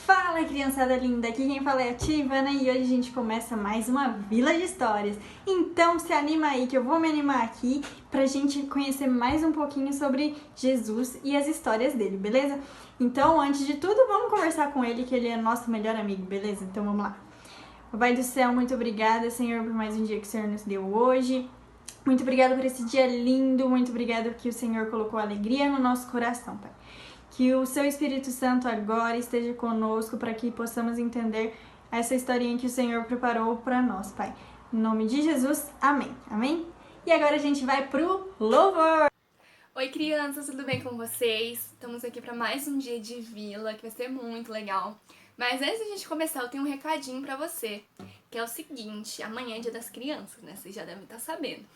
Fala, criançada linda! Aqui quem fala é a Tia Ivana e hoje a gente começa mais uma Vila de Histórias. Então se anima aí que eu vou me animar aqui pra gente conhecer mais um pouquinho sobre Jesus e as histórias dele, beleza? Então, antes de tudo, vamos conversar com ele, que ele é nosso melhor amigo, beleza? Então vamos lá. Pai do céu, muito obrigada, Senhor, por mais um dia que o Senhor nos deu hoje. Muito obrigada por esse dia lindo, muito obrigada que o Senhor colocou alegria no nosso coração, Pai. Que o seu Espírito Santo agora esteja conosco para que possamos entender essa historinha que o Senhor preparou para nós, Pai. Em nome de Jesus, amém. Amém? E agora a gente vai pro louvor! Oi crianças, tudo bem com vocês? Estamos aqui para mais um dia de vila, que vai ser muito legal. Mas antes de a gente começar, eu tenho um recadinho para você, que é o seguinte: amanhã é dia das crianças, né? Vocês já devem estar sabendo.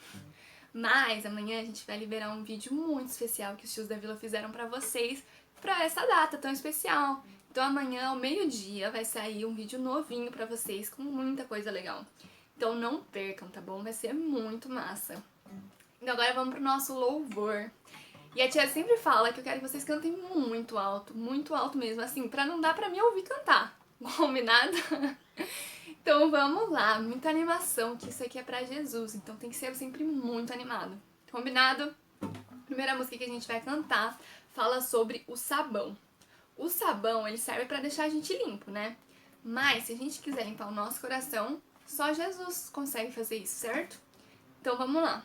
Mas amanhã a gente vai liberar um vídeo muito especial que os tios da vila fizeram para vocês, para essa data tão especial. Então amanhã ao meio-dia vai sair um vídeo novinho para vocês com muita coisa legal. Então não percam, tá bom? Vai ser muito massa. Então agora vamos pro nosso louvor. E a tia sempre fala que eu quero que vocês cantem muito alto mesmo, assim, pra não dar pra mim ouvir cantar. Combinado? Então vamos lá, muita animação, que isso aqui é pra Jesus, então tem que ser sempre muito animado. Combinado? A primeira música que a gente vai cantar fala sobre o sabão. O sabão, ele serve pra deixar a gente limpo, né? Mas se a gente quiser limpar o nosso coração, só Jesus consegue fazer isso, certo? Então vamos lá.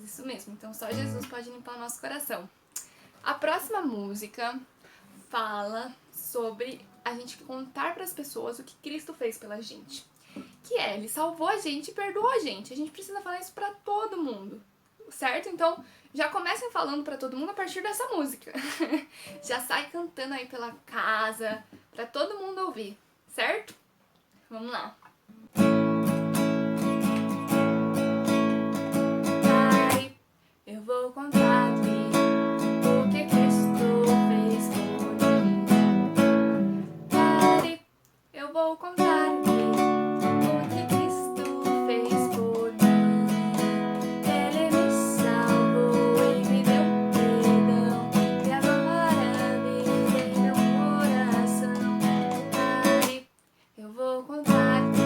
Isso mesmo, então só Jesus pode limpar o nosso coração. A próxima música fala sobre a gente contar para as pessoas o que Cristo fez pela gente. Que é, ele salvou a gente e perdoou a gente. A gente precisa falar isso para todo mundo, certo? Então, já comecem falando para todo mundo a partir dessa música. Já sai cantando aí pela casa, para todo mundo ouvir, certo? Vamos lá. Eu vou contar-lhe o que Cristo fez por mim. Pare, eu vou contar-lhe o que Cristo fez por mim. Ele me salvou e me deu perdão, e agora me deu um coração. Pare, eu vou contar-lhe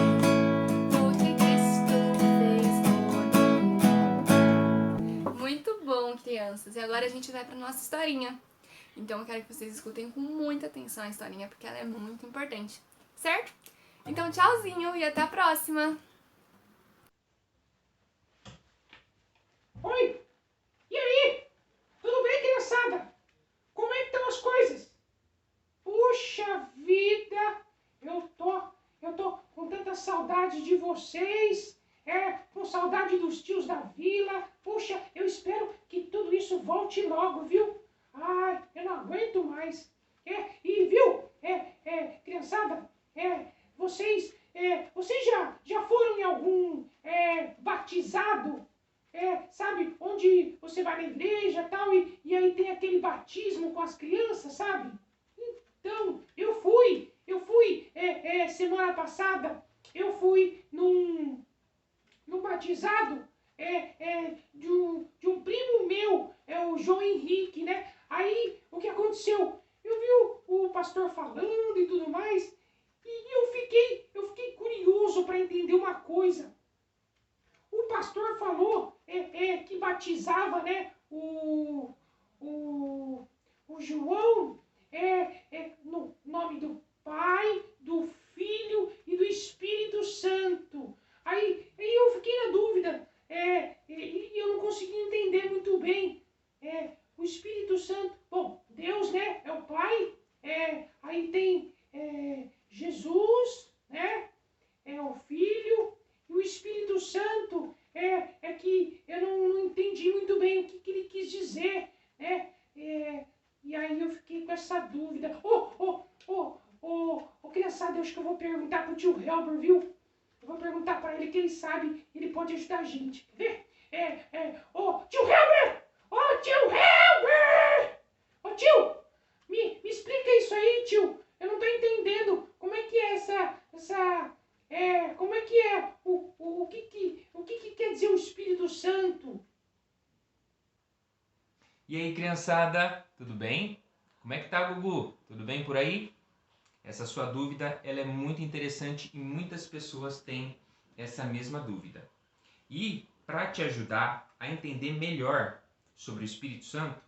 o que Cristo fez por mim. Muito bom, crianças! E agora a gente vai para nossa historinha. Então eu quero que vocês escutem com muita atenção a historinha, porque ela é muito importante, certo? Então tchauzinho e até a próxima! Oi! E aí? Tudo bem, criançada? Como é que estão as coisas? Puxa vida! Eu tô com tanta saudade de vocês, com saudade dos tios da vila. Puxa, eu espero que tudo isso volte logo, viu? Ai, eu não aguento mais. E viu, criançada, vocês já foram em algum batizado? Sabe, onde você vai na igreja e aí tem aquele batismo com as crianças, sabe? Então, eu fui semana passada, eu fui num batizado de um primo meu, é o João Henrique, né? Aí, o que aconteceu? Eu vi o pastor falando e tudo mais. E eu fiquei curioso para entender uma coisa. O pastor falou que batizava, né, o João no nome do Pai, do Filho e do Espírito Santo. Aí eu fiquei na dúvida, e eu não consegui entender muito bem. O Espírito Santo, bom, Deus, né, é o Pai, aí tem Jesus, né, é o Filho, e o Espírito Santo é que eu não entendi muito bem o que ele quis dizer, né, e aí eu fiquei com essa dúvida. Criançada, eu acho que eu vou perguntar pro tio Helber, viu? Eu vou perguntar pra ele que ele sabe, ele pode ajudar a gente, quer ver? Tio Helber! Tio Helber! Tio! Me explica isso aí, tio. Eu não tô entendendo. Como é que é como é que é o que quer dizer o Espírito Santo? E aí, criançada, tudo bem? Como é que tá, Gugu? Tudo bem por aí? Essa sua dúvida, ela é muito interessante e muitas pessoas têm essa mesma dúvida. E para te ajudar a entender melhor sobre o Espírito Santo,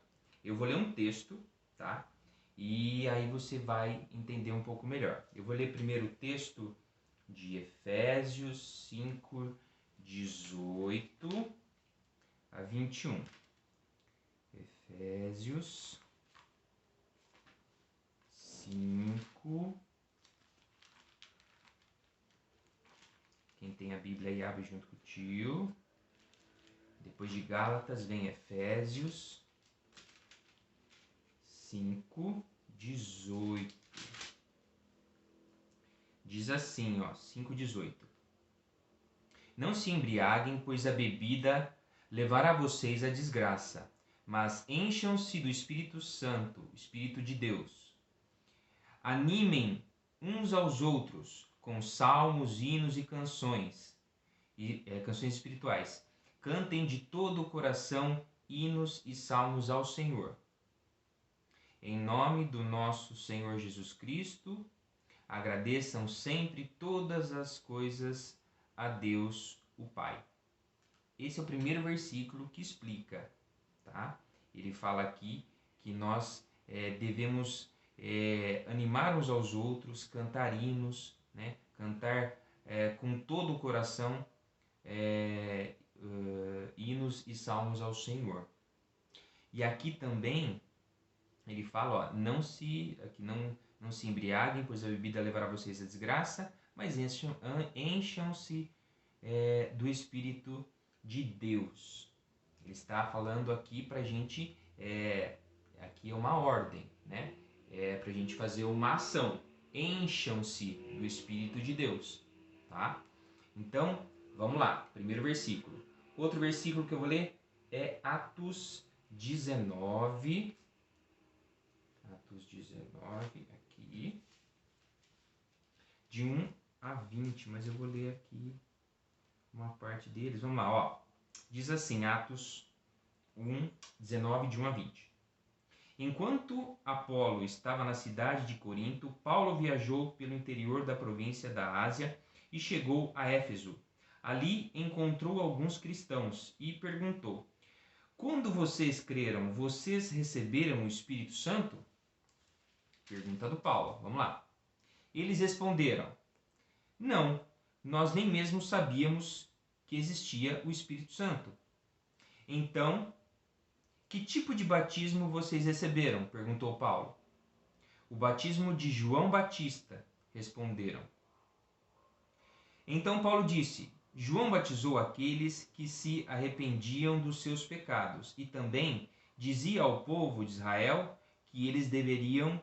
eu vou ler um texto, tá? E aí você vai entender um pouco melhor. Eu vou ler primeiro o texto de Efésios 5, 18 a 21. Efésios 5. Quem tem a Bíblia aí abre junto com o tio. Depois de Gálatas vem Efésios 5, 18. Diz assim, 5:18. Não se embriaguem, pois a bebida levará vocês à desgraça, mas encham-se do Espírito Santo, Espírito de Deus. Animem uns aos outros com salmos, hinos e canções espirituais. Cantem de todo o coração hinos e salmos ao Senhor. Em nome do nosso Senhor Jesus Cristo, agradeçam sempre todas as coisas a Deus, o Pai. Esse é o primeiro versículo que explica, tá? Ele fala aqui que nós devemos animar uns aos outros, cantar hinos, né? Cantar com todo o coração hinos e salmos ao Senhor. E aqui também ele fala, não se embriaguem, pois a bebida levará vocês à desgraça, mas encham-se do Espírito de Deus. Ele está falando aqui para a gente, aqui é uma ordem, né? Para a gente fazer uma ação. Encham-se do Espírito de Deus, tá? Então, vamos lá, primeiro versículo. Outro versículo que eu vou ler é Atos 19. Atos 19, aqui. De 1 a 20, mas eu vou ler aqui uma parte deles. Vamos lá, Diz assim, Atos 1, 19, de 1 a 20. Enquanto Apolo estava na cidade de Corinto, Paulo viajou pelo interior da província da Ásia e chegou a Éfeso. Ali encontrou alguns cristãos e perguntou: quando vocês creram, vocês receberam o Espírito Santo? Pergunta do Paulo. Vamos lá. Eles responderam: não, nós nem mesmo sabíamos que existia o Espírito Santo. Então, que tipo de batismo vocês receberam? Perguntou Paulo. O batismo de João Batista, responderam. Então Paulo disse: João batizou aqueles que se arrependiam dos seus pecados e também dizia ao povo de Israel que eles deviam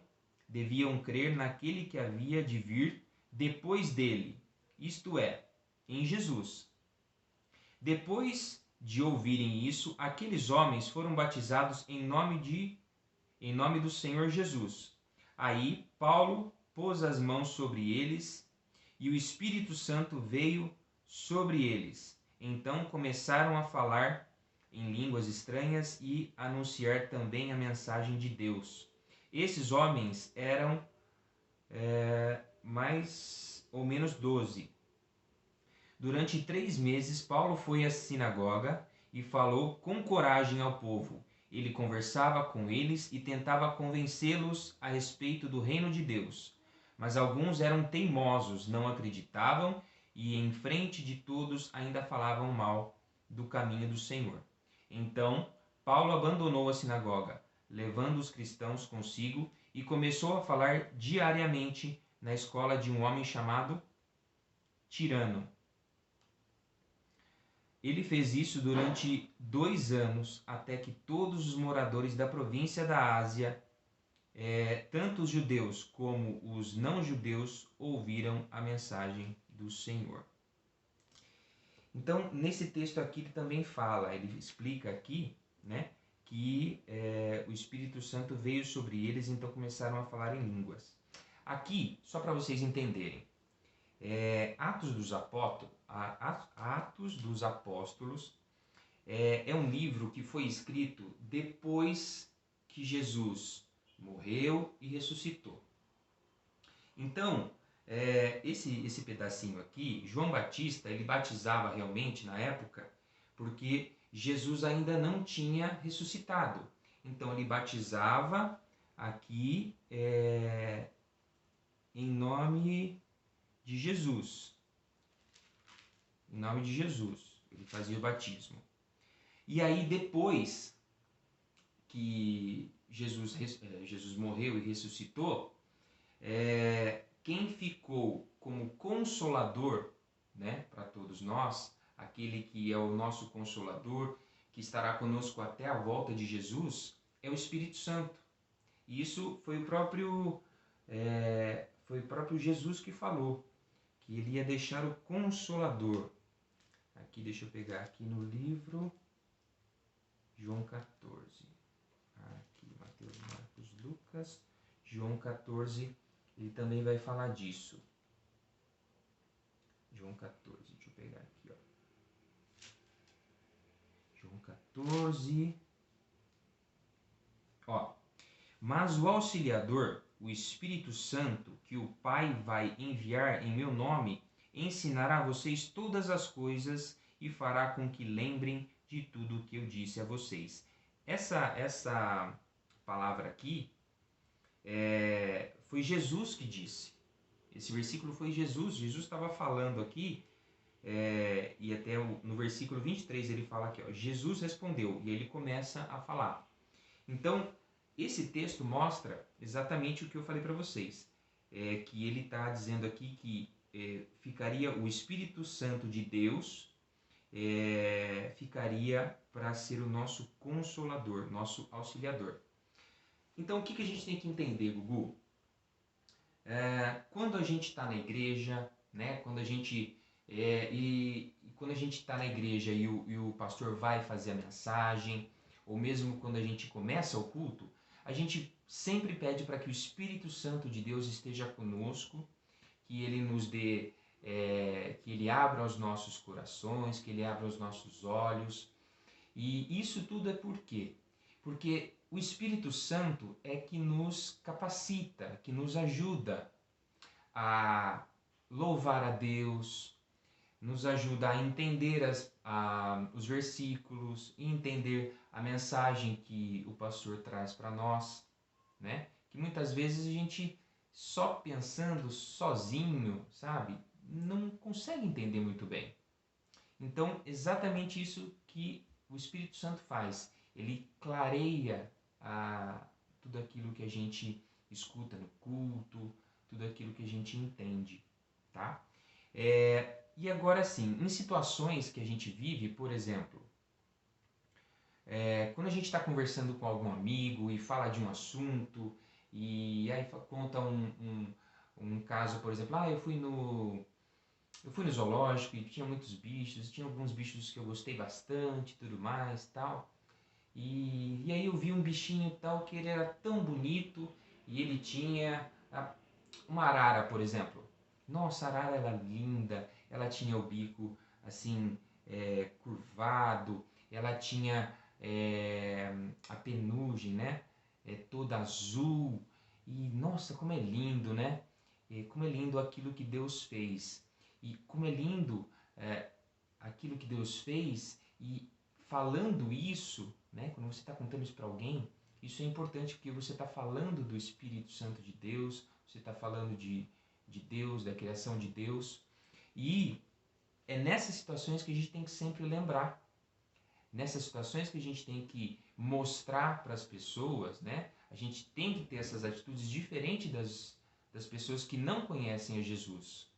crer naquele que havia de vir depois dele, isto é, em Jesus. Depois de ouvirem isso, aqueles homens foram batizados em nome do Senhor Jesus. Aí Paulo pôs as mãos sobre eles e o Espírito Santo veio sobre eles. Então começaram a falar em línguas estranhas e anunciar também a mensagem de Deus. Esses homens eram mais ou menos 12. Durante 3 meses, Paulo foi à sinagoga e falou com coragem ao povo. Ele conversava com eles e tentava convencê-los a respeito do reino de Deus. Mas alguns eram teimosos, não acreditavam e, em frente de todos, ainda falavam mal do caminho do Senhor. Então, Paulo abandonou a sinagoga, levando os cristãos consigo, e começou a falar diariamente na escola de um homem chamado Tirano. Ele fez isso durante 2 anos, até que todos os moradores da província da Ásia, tanto os judeus como os não-judeus, ouviram a mensagem do Senhor. Então, nesse texto aqui ele também fala, ele explica aqui, né, que o Espírito Santo veio sobre eles, então começaram a falar em línguas. Aqui, só para vocês entenderem, Atos dos Apóstolos é um livro que foi escrito depois que Jesus morreu e ressuscitou. Então, esse pedacinho aqui, João Batista, ele batizava realmente na época porque Jesus ainda não tinha ressuscitado. Então, ele batizava aqui em nome de Jesus. Em nome de Jesus, ele fazia o batismo. E aí, depois que Jesus morreu e ressuscitou, quem ficou como consolador, né, para todos nós, aquele que é o nosso consolador, que estará conosco até a volta de Jesus, é o Espírito Santo. E isso foi o próprio Jesus que falou, que ele ia deixar o Consolador. Aqui, deixa eu pegar aqui no livro João 14. Aqui, Mateus, Marcos, Lucas, João 14, ele também vai falar disso. João 14, deixa eu pegar aqui, ó. João 14. Ó, mas o Auxiliador, o Espírito Santo, que o Pai vai enviar em meu nome, ensinará a vocês todas as coisas e fará com que lembrem de tudo o que eu disse a vocês. Essa palavra aqui foi Jesus que disse. Esse versículo foi Jesus. Jesus estava falando aqui, e até no versículo 23 ele fala aqui, ó, Jesus respondeu, e ele começa a falar. Então, esse texto mostra exatamente o que eu falei para vocês, que ele está dizendo aqui que ficaria o Espírito Santo de Deus, ficaria para ser o nosso consolador, nosso auxiliador. Então, o que a gente tem que entender, Gugu? Quando a gente está na igreja, né, quando a gente está na igreja e o pastor vai fazer a mensagem, ou mesmo quando a gente começa o culto, a gente sempre pede para que o Espírito Santo de Deus esteja conosco, que ele nos dê, que ele abra os nossos corações, que ele abra os nossos olhos. E isso tudo é por quê? Porque o Espírito Santo é que nos capacita, que nos ajuda a louvar a Deus, nos ajuda a entender os versículos e entender a mensagem que o pastor traz para nós, né? Que muitas vezes a gente, só pensando sozinho, sabe, não consegue entender muito bem. Então, exatamente isso que o Espírito Santo faz. Ele clareia tudo aquilo que a gente escuta no culto, tudo aquilo que a gente entende, tá? E agora sim, em situações que a gente vive, por exemplo, quando a gente está conversando com algum amigo e fala de um assunto, e aí conta um caso, por exemplo, eu fui no zoológico e tinha muitos bichos, tinha alguns bichos que eu gostei bastante, tudo mais, tal. E aí eu vi um bichinho tal que ele era tão bonito e ele tinha uma arara, por exemplo. Nossa, a arara era linda, ela tinha o bico assim curvado, ela tinha a penugem, né, toda azul, e nossa, como é lindo, né? como é lindo aquilo que Deus fez. E como é lindo aquilo que Deus fez, e falando isso, né, quando você está contando isso para alguém, isso é importante porque você está falando do Espírito Santo de Deus, você está falando de Deus, da criação de Deus. E é nessas situações que a gente tem que sempre lembrar. Nessas situações que a gente tem que mostrar para as pessoas, né? A gente tem que ter essas atitudes diferentes das pessoas que não conhecem a Jesus.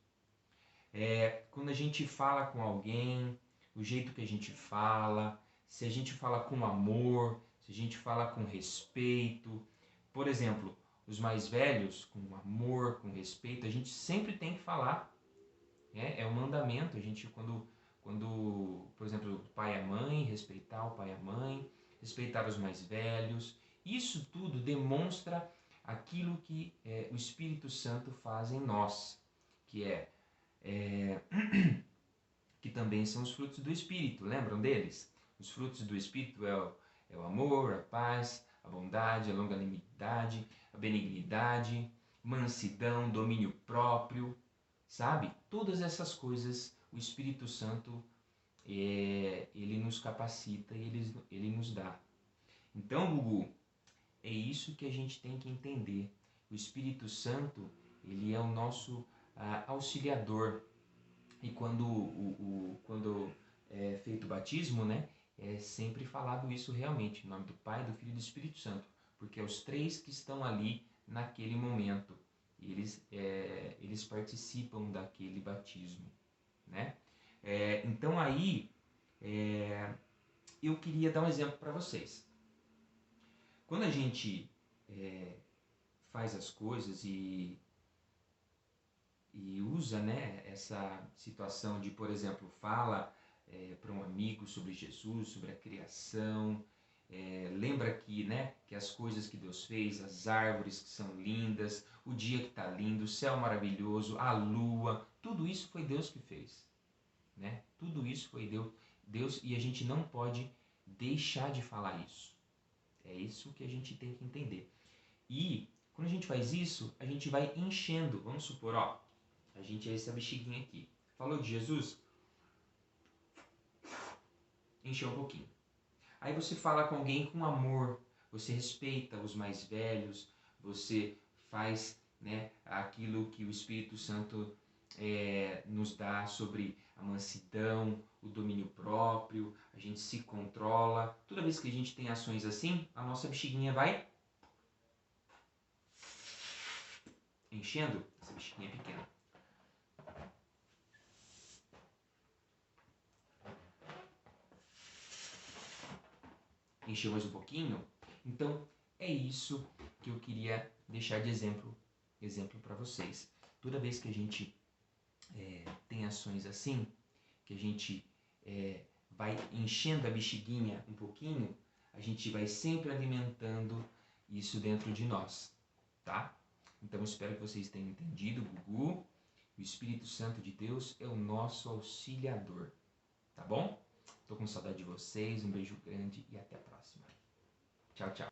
Quando a gente fala com alguém, o jeito que a gente fala, se a gente fala com amor, se a gente fala com respeito. Por exemplo, os mais velhos, com amor, com respeito, a gente sempre tem que falar. É um mandamento. A gente, quando, por exemplo, o pai e a mãe, respeitar o pai e a mãe, respeitar os mais velhos. Isso tudo demonstra aquilo que o Espírito Santo faz em nós, que que também são os frutos do Espírito. Lembram deles? Os frutos do Espírito é o amor, a paz, a bondade, a longanimidade, a benignidade, mansidão, domínio próprio, sabe? Todas essas coisas o Espírito Santo ele nos capacita e ele nos dá. Então, Gugu, é isso que a gente tem que entender. O Espírito Santo, ele é o nosso auxiliador. E quando é feito o batismo, né, é sempre falado isso realmente, em nome do Pai, do Filho e do Espírito Santo, porque é os três que estão ali naquele momento. E eles participam daquele batismo, né? Então aí, eu queria dar um exemplo para vocês. Quando a gente faz as coisas e usa, né, essa situação de, por exemplo, fala para um amigo sobre Jesus, sobre a criação, lembra que, né, que as coisas que Deus fez, as árvores que são lindas, o dia que está lindo, o céu maravilhoso, a lua, tudo isso foi Deus que fez, né? Tudo isso foi Deus, e a gente não pode deixar de falar isso. É isso que a gente tem que entender. E quando a gente faz isso, a gente vai enchendo. Vamos supor, a gente é essa bexiguinha aqui. Falou de Jesus? Encheu um pouquinho. Aí você fala com alguém com amor, você respeita os mais velhos, você faz, né, aquilo que o Espírito Santo nos dá sobre a mansidão, o domínio próprio, a gente se controla. Toda vez que a gente tem ações assim, a nossa bexiguinha vai enchendo. Essa bexiguinha é pequena. Encheu mais um pouquinho. Então é isso que eu queria deixar de exemplo para vocês. Toda vez que a gente tem ações assim, que a gente vai enchendo a bexiguinha um pouquinho, a gente vai sempre alimentando isso dentro de nós, tá? Então espero que vocês tenham entendido, Gugu. O Espírito Santo de Deus é o nosso auxiliador, tá bom? Tô com saudade de vocês, um beijo grande e até a próxima. Tchau, tchau.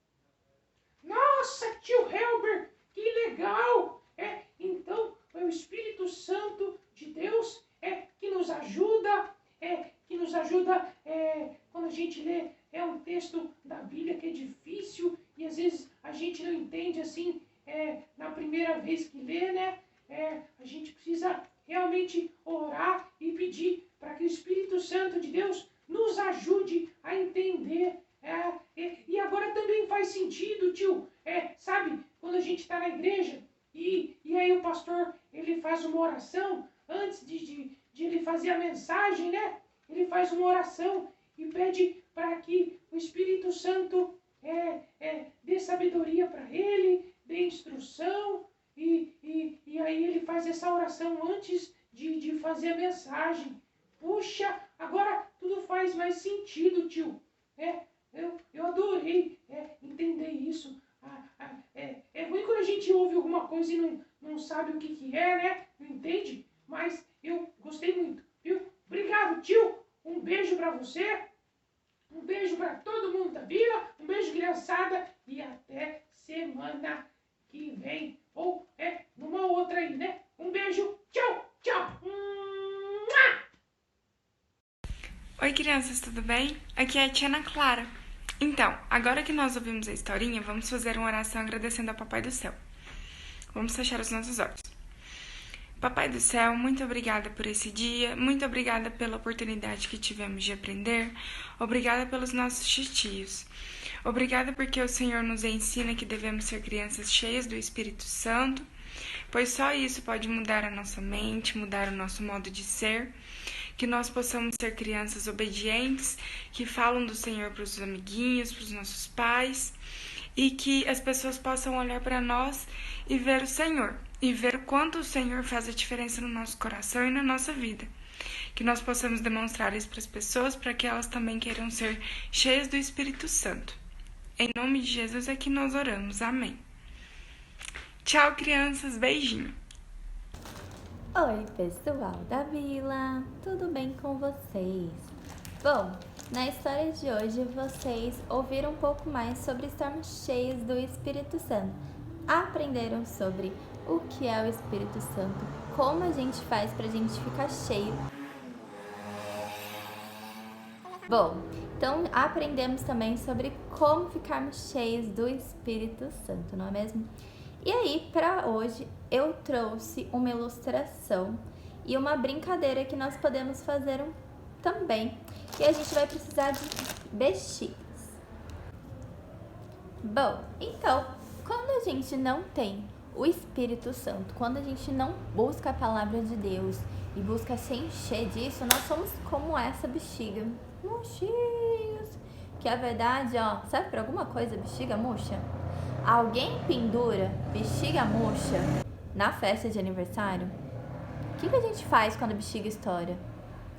Nossa, tio Helber, que legal! Então é o Espírito Santo de Deus que nos ajuda, quando a gente lê um texto da Bíblia que é difícil e às vezes a gente não entende assim na primeira vez que lê, né? A gente precisa realmente orar e pedir para que o Espírito Santo de Deus nos ajude a entender. E agora também faz sentido, tio, sabe, quando a gente está na igreja e aí o pastor ele faz uma oração antes de ele fazer a mensagem, né? Ele faz uma oração e pede para que o Espírito Santo dê sabedoria para ele, dê instrução, e aí ele faz essa oração antes de fazer a mensagem. Puxa, agora tudo faz mais sentido, tio. Eu adorei entender isso. É ruim quando a gente ouve alguma coisa e não sabe o que né? Não entende? Mas eu gostei muito, viu? Obrigado, tio. Um beijo pra você. Um beijo pra todo mundo da vila. Um beijo, criançada. E até semana que vem, ou numa outra aí, né? Um beijo, tchau, tchau. Oi, crianças, tudo bem? Aqui é a tia Ana Clara. Então, agora que nós ouvimos a historinha, vamos fazer uma oração agradecendo ao Papai do Céu. Vamos fechar os nossos olhos. Papai do Céu, muito obrigada por esse dia, muito obrigada pela oportunidade que tivemos de aprender, obrigada pelos nossos titios. Obrigada porque o Senhor nos ensina que devemos ser crianças cheias do Espírito Santo, pois só isso pode mudar a nossa mente, mudar o nosso modo de ser, que nós possamos ser crianças obedientes, que falam do Senhor para os amiguinhos, para os nossos pais, e que as pessoas possam olhar para nós e ver o Senhor, e ver o quanto o Senhor faz a diferença no nosso coração e na nossa vida. Que nós possamos demonstrar isso para as pessoas, para que elas também queiram ser cheias do Espírito Santo. Em nome de Jesus é que nós oramos. Amém. Tchau, crianças. Beijinho. Oi, pessoal da vila, tudo bem com vocês? Bom, na história de hoje vocês ouviram um pouco mais sobre estarmos cheios do Espírito Santo. Aprenderam sobre o que é o Espírito Santo, como a gente faz pra gente ficar cheio. Bom, então aprendemos também sobre como ficarmos cheios do Espírito Santo, não é mesmo? E aí, para hoje, eu trouxe uma ilustração e uma brincadeira que nós podemos fazer também. E a gente vai precisar de bexigas. Bom, então, quando a gente não tem o Espírito Santo, quando a gente não busca a palavra de Deus e busca se encher disso, nós somos como essa bexiga. Murchinhos. Que a verdade, ó, serve para alguma coisa bexiga murcha? Alguém pendura bexiga murcha na festa de aniversário? O que a gente faz quando a bexiga estoura?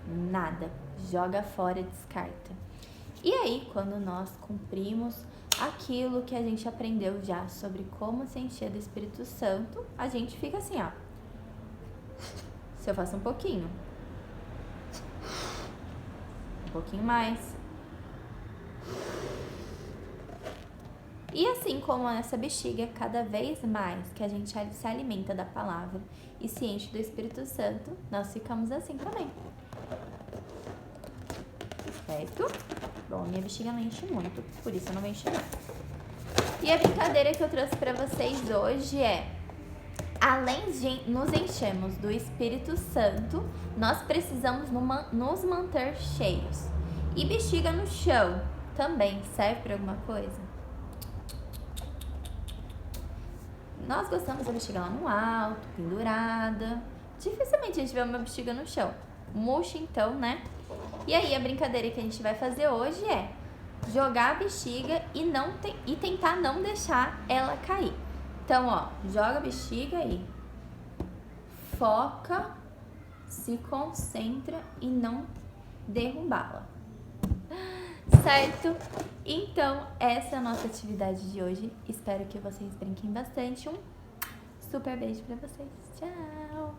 Nada. Joga fora e descarta. E aí, quando nós cumprimos aquilo que a gente aprendeu já sobre como se encher do Espírito Santo, a gente fica assim, ó. Se eu faço um pouquinho mais. E assim como essa bexiga, cada vez mais que a gente se alimenta da palavra e se enche do Espírito Santo, nós ficamos assim também. Certo? Bom, minha bexiga não enche muito, por isso eu não vou encher mais. E a brincadeira que eu trouxe pra vocês hoje é: além de nos enchermos do Espírito Santo, nós precisamos nos manter cheios. E bexiga no chão também serve para alguma coisa? Nós gostamos da bexiga lá no alto, pendurada. Dificilmente a gente vê uma bexiga no chão. Murcha então, né? E aí a brincadeira que a gente vai fazer hoje é jogar a bexiga e tentar não deixar ela cair. Então, ó, joga a bexiga aí. Foca, se concentra e não derrubá-la. Certo? Então, essa é a nossa atividade de hoje. Espero que vocês brinquem bastante. Um super beijo pra vocês. Tchau!